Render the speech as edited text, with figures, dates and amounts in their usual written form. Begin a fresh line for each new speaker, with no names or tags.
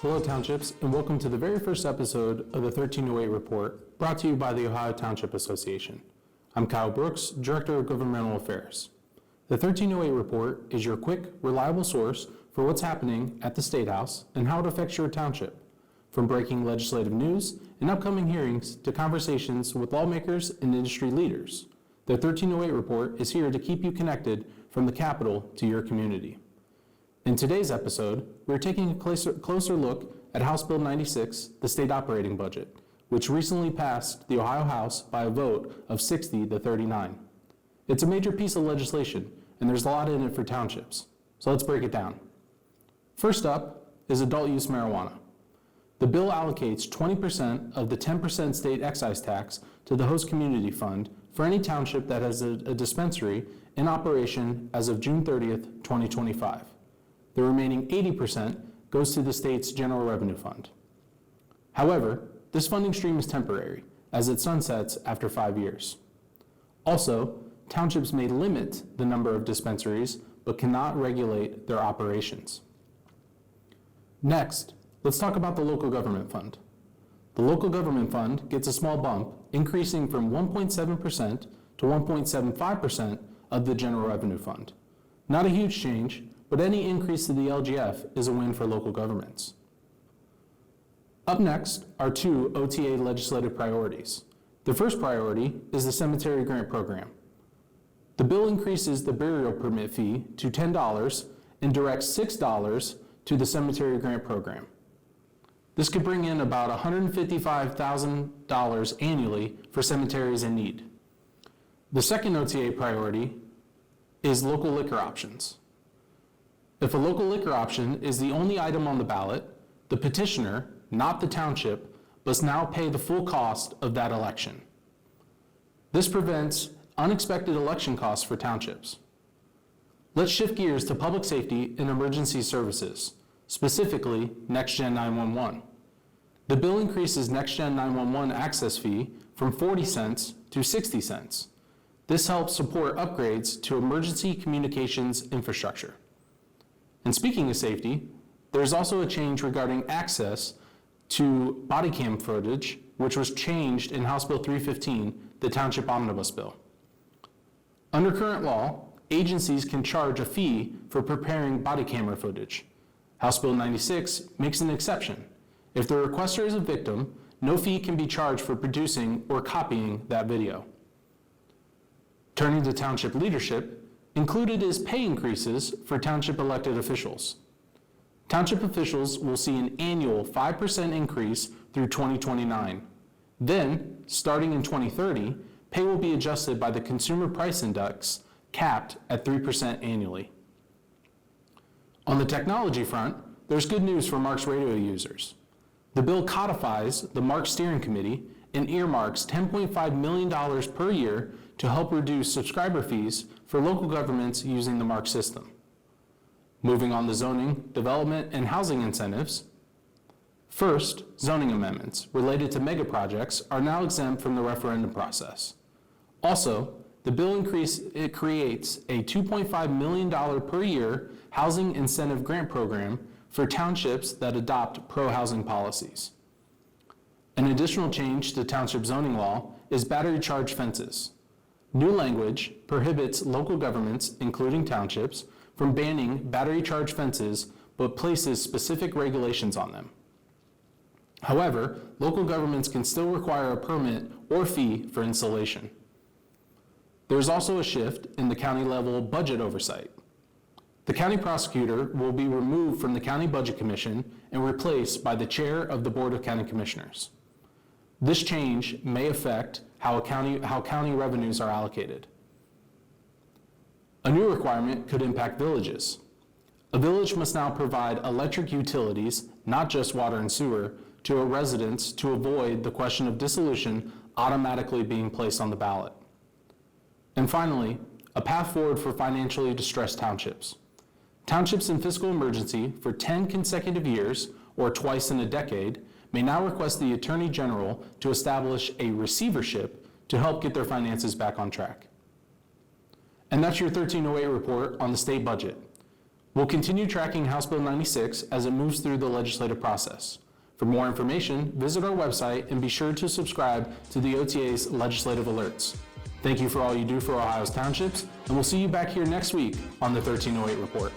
Hello Townships, and welcome to the very first episode of the 1308 Report, brought to you by the Ohio Township Association. I'm Kyle Brooks, Director of Governmental Affairs. The 1308 Report is your quick, reliable source for what's happening at the State House and how it affects your township. From breaking legislative news and upcoming hearings to conversations with lawmakers and industry leaders, the 1308 Report is here to keep you connected from the Capitol to your community. In today's episode, we're taking a closer look at House Bill 96, the state operating budget, which recently passed the Ohio House by a vote of 60 to 39. It's a major piece of legislation, and there's a lot in it for townships. So let's break it down. First up is adult use marijuana. The bill allocates 20% of the 10% state excise tax to the host community fund for any township that has a dispensary in operation as of June 30th, 2025. The remaining 80% goes to the state's general revenue fund. However, this funding stream is temporary, as it sunsets after 5 years. Also, townships may limit the number of dispensaries, but cannot regulate their operations. Next, let's talk about the local government fund. The local government fund gets a small bump, increasing from 1.7% to 1.75% of the general revenue fund. Not a huge change, but any increase to the LGF is a win for local governments. Up next are two OTA legislative priorities. The first priority is the cemetery grant program. The bill increases the burial permit fee to $10 and directs $6 to the cemetery grant program. This could bring in about $155,000 annually for cemeteries in need. The second OTA priority is local liquor options. If a local liquor option is the only item on the ballot, the petitioner, not the township, must now pay the full cost of that election. This prevents unexpected election costs for townships. Let's shift gears to public safety and emergency services, specifically NextGen 911. The bill increases NextGen 911 access fee from 40 cents to 60 cents. This helps support upgrades to emergency communications infrastructure. And speaking of safety, there's also a change regarding access to body cam footage, which was changed in House Bill 315, the Township Omnibus Bill. Under current law, agencies can charge a fee for preparing body camera footage. House Bill 96 makes an exception. If the requester is a victim, no fee can be charged for producing or copying that video. Turning to township leadership, included is pay increases for township elected officials. Township officials will see an annual 5% increase through 2029. Then, starting in 2030, pay will be adjusted by the Consumer Price Index, capped at 3% annually. On the technology front, there's good news for MARCS Radio users. The bill codifies the MARCS Steering Committee and earmarks $10.5 million per year to help reduce subscriber fees for local governments using the MARCS system. Moving on to zoning, development, and housing incentives. First, zoning amendments related to mega projects are now exempt from the referendum process. Also, the bill creates a $2.5 million per year housing incentive grant program for townships that adopt pro-housing policies. An additional change to township zoning law is battery charge fences. New language prohibits local governments, including townships, from banning battery charge fences, but places specific regulations on them. However, local governments can still require a permit or fee for installation. There is also a shift in the county level budget oversight. The county prosecutor will be removed from the County Budget Commission and replaced by the chair of the Board of County Commissioners. This change may affect how county revenues are allocated. A new requirement could impact villages. A village must now provide electric utilities, not just water and sewer, to a residents to avoid the question of dissolution automatically being placed on the ballot. And finally, a path forward for financially distressed townships. Townships in fiscal emergency for 10 consecutive years, or twice in a decade, may now request the Attorney General to establish a receivership to help get their finances back on track. And that's your 1308 report on the state budget. We'll continue tracking House Bill 96 as it moves through the legislative process. For more information, visit our website and be sure to subscribe to the OTA's legislative alerts. Thank you for all you do for Ohio's townships, and we'll see you back here next week on the 1308 Report.